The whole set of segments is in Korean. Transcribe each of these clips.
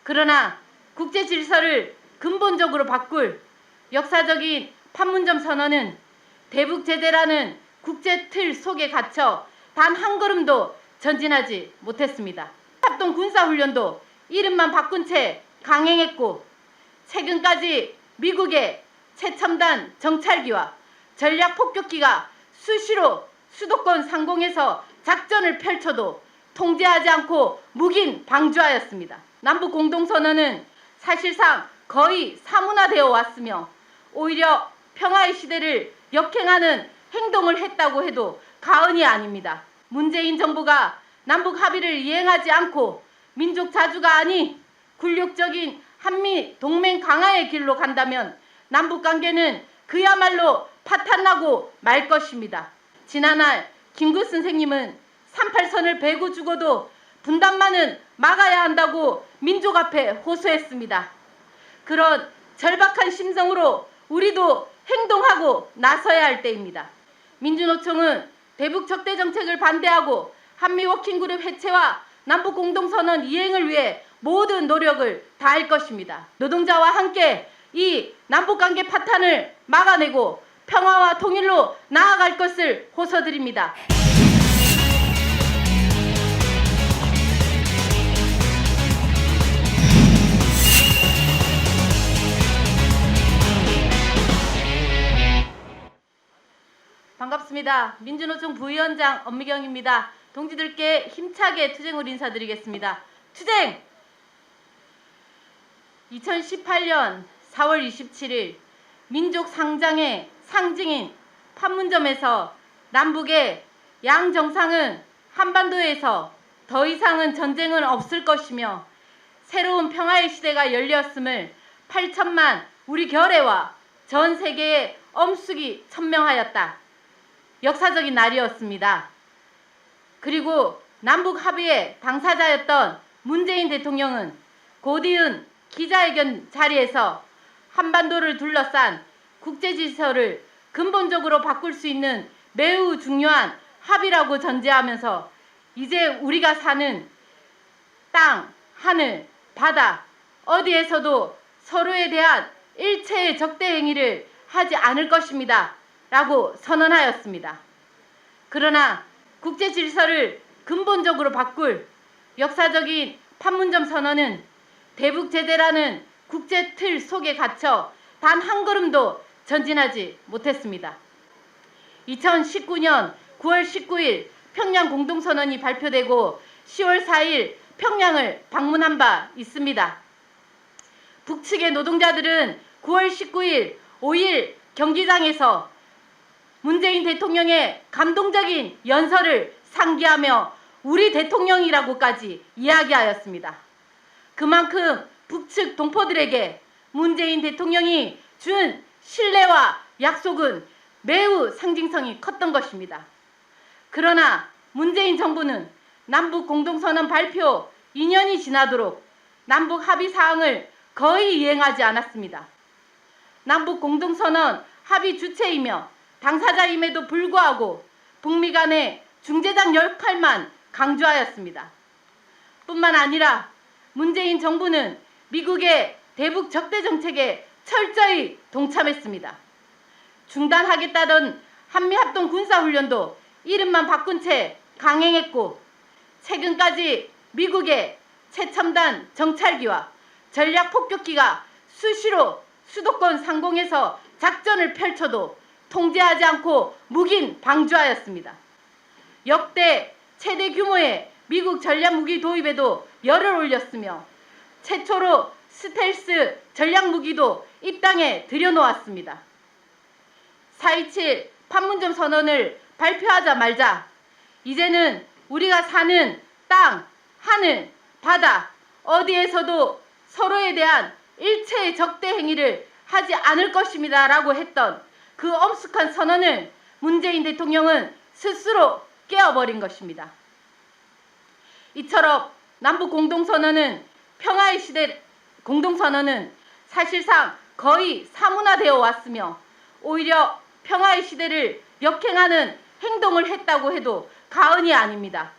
그러나 국제 질서를 근본적으로 바꿀 역사적인 판문점 선언은 대북 제재라는 국제 틀 속에 갇혀 단 한 걸음도 전진하지 못했습니다. 합동 군사훈련도 이름만 바꾼 채 강행했고, 최근까지 미국의 최첨단 정찰기와 전략 폭격기가 수시로 수도권 상공에서 작전을 펼쳐도 통제하지 않고 묵인 방주하였습니다. 남북 공동선언은 사실상 거의 사문화되어 왔으며 오히려 평화의 시대를 역행하는 행동을 했다고 해도 과언이 아닙니다. 문재인 정부가 남북 합의를 이행하지 않고 민족 자주가 아닌 굴욕적인 한미 동맹 강화의 길로 간다면 남북관계는 그야말로 파탄나고 말 것입니다. 지난날 김구 선생님은 38선을 베고 죽어도 분단만은 막아야 한다고 민족 앞에 호소했습니다. 그런 절박한 심성으로 우리도 행동하고 나서야 할 때입니다. 민주노총은 대북 적대 정책을 반대하고 한미워킹그룹 해체와 남북 공동선언 이행을 위해 모든 노력을 다할 것입니다. 노동자와 함께 이 남북관계 파탄을 막아내고 평화와 통일로 나아갈 것을 호소드립니다. 반갑습니다. 민주노총 부위원장 엄미경입니다. 동지들께 힘차게 투쟁을 인사드리겠습니다. 투쟁! 2018년 4월 27일 민족 상장의 상징인 판문점에서 남북의 양 정상은 한반도에서 더 이상은 전쟁은 없을 것이며 새로운 평화의 시대가 열렸음을 8천만 우리 결의와 전 세계의 엄숙이 천명하였다. 역사적인 날이었습니다. 그리고 남북 합의의 당사자였던 문재인 대통령은 곧이은 기자회견 자리에서 한반도를 둘러싼 국제 질서를 근본적으로 바꿀 수 있는 매우 중요한 합의라고 전제하면서 이제 우리가 사는 땅, 하늘, 바다 어디에서도 서로에 대한 일체의 적대 행위를 하지 않을 것입니다. 라고 선언하였습니다. 그러나 국제 질서를 근본적으로 바꿀 역사적인 판문점 선언은 대북 제재라는 국제 틀 속에 갇혀 단 한 걸음도 전진하지 못했습니다. 2019년 9월 19일 평양 공동선언이 발표되고 10월 4일 평양을 방문한 바 있습니다. 북측의 노동자들은 9월 19일 5일 경기장에서 문재인 대통령의 감동적인 연설을 상기하며 우리 대통령이라고까지 이야기하였습니다. 그만큼 북측 동포들에게 문재인 대통령이 준 신뢰와 약속은 매우 상징성이 컸던 것입니다. 그러나 문재인 정부는 남북 공동선언 발표 2년이 지나도록 남북 합의 사항을 거의 이행하지 않았습니다. 남북 공동선언 합의 주체이며 당사자임에도 불구하고 북미 간의 중재장 역할만 강조하였습니다. 뿐만 아니라 문재인 정부는 미국의 대북 적대 정책에 철저히 동참했습니다. 중단하겠다던 한미합동 군사훈련도 이름만 바꾼 채 강행했고, 최근까지 미국의 최첨단 정찰기와 전략 폭격기가 수시로 수도권 상공에서 작전을 펼쳐도 통제하지 않고 묵인 방주하였습니다. 역대 최대 규모의 미국 전략무기 도입에도 열을 올렸으며 최초로 스텔스 전략무기도 입당에 들여놓았습니다. 4.27 판문점 선언을 발표하자마자 이제는 우리가 사는 땅, 하늘, 바다 어디에서도 서로에 대한 일체의 적대 행위를 하지 않을 것입니다 라고 했던 그 엄숙한 선언을 문재인 대통령은 스스로 깨어버린 것입니다. 이처럼 남북 공동선언은 평화의 시대 공동선언은 사실상 거의 사문화되어 왔으며 오히려 평화의 시대를 역행하는 행동을 했다고 해도 과언이 아닙니다.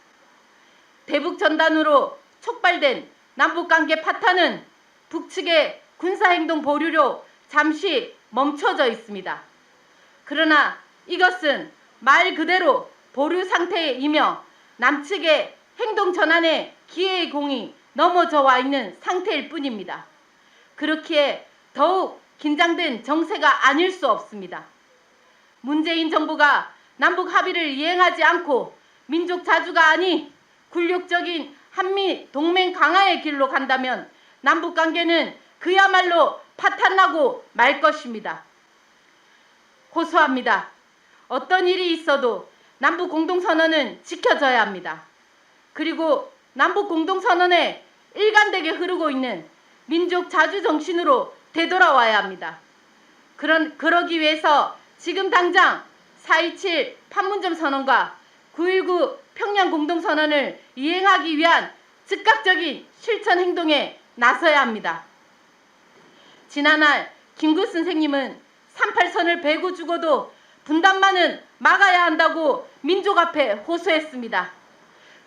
대북 전단으로 촉발된 남북관계 파탄은 북측의 군사행동 보류로 잠시 멈춰져 있습니다. 그러나 이것은 말 그대로 보류 상태이며 남측의 행동 전환의 기회의 공이 넘어져 와 있는 상태일 뿐입니다. 그렇기에 더욱 긴장된 정세가 아닐 수 없습니다. 문재인 정부가 남북 합의를 이행하지 않고 민족 자주가 아닌 굴욕적인 한미 동맹 강화의 길로 간다면 남북 관계는 그야말로 파탄나고 말 것입니다. 호소합니다. 어떤 일이 있어도 남북 공동선언은 지켜져야 합니다. 그리고 남북 공동선언에 일관되게 흐르고 있는 민족 자주 정신으로 되돌아와야 합니다. 그러기 위해서 지금 당장 4.27 판문점 선언과 9.19 평양 공동선언을 이행하기 위한 즉각적인 실천 행동에 나서야 합니다. 지난날 김구 선생님은 38선을 베고 죽어도 분단만은 막아야 한다고 민족 앞에 호소했습니다.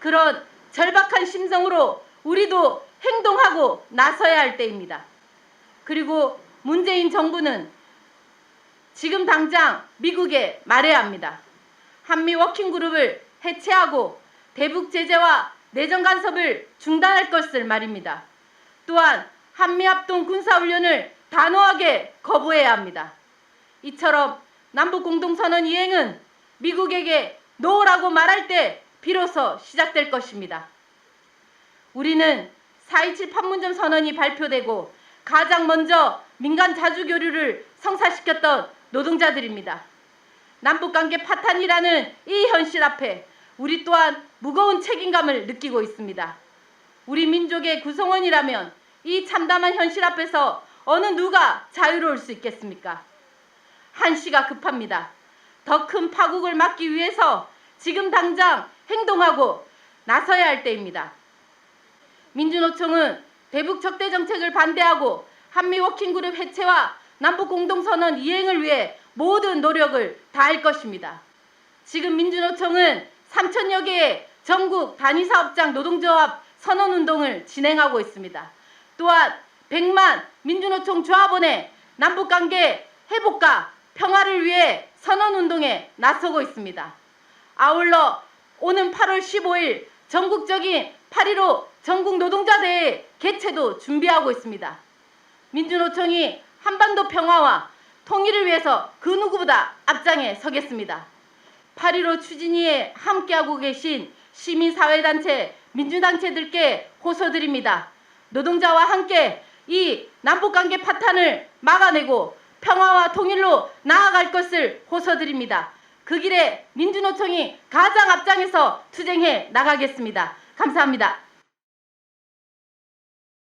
그런 절박한 심정으로 우리도 행동하고 나서야 할 때입니다. 그리고 문재인 정부는 지금 당장 미국에 말해야 합니다. 한미 워킹그룹을 해체하고 대북 제재와 내정 간섭을 중단할 것을 말입니다. 또한 한미합동 군사훈련을 단호하게 거부해야 합니다. 이처럼 남북공동선언 이행은 미국에게 노라고 말할 때 비로소 시작될 것입니다. 우리는 4.27 판문점 선언이 발표되고 가장 먼저 민간 자주교류를 성사시켰던 노동자들입니다. 남북관계 파탄이라는 이 현실 앞에 우리 또한 무거운 책임감을 느끼고 있습니다. 우리 민족의 구성원이라면 이 참담한 현실 앞에서 어느 누가 자유로울 수 있겠습니까? 한시가 급합니다. 더 큰 파국을 막기 위해서 지금 당장 행동하고 나서야 할 때입니다. 민주노총은 대북 적대 정책을 반대하고 한미 워킹그룹 해체와 남북 공동선언 이행을 위해 모든 노력을 다할 것입니다. 지금 민주노총은 3,000여 개의 전국 단위사업장 노동조합 선언운동을 진행하고 있습니다. 또한 100만 민주노총 조합원의 남북관계 회복과 평화를 위해 선언운동에 나서고 있습니다. 아울러 오는 8월 15일 전국적인 8.15 전국 노동자대회 개최도 준비하고 있습니다. 민주노총이 한반도 평화와 통일을 위해서 그 누구보다 앞장에 서겠습니다. 8.15 추진위에 함께하고 계신 시민사회단체, 민주단체들께 호소드립니다. 노동자와 함께 이 남북관계 파탄을 막아내고 평화와 통일로 나아갈 것을 호소드립니다. 그 길에 민주노총이 가장 앞장에서 투쟁해 나가겠습니다. 감사합니다.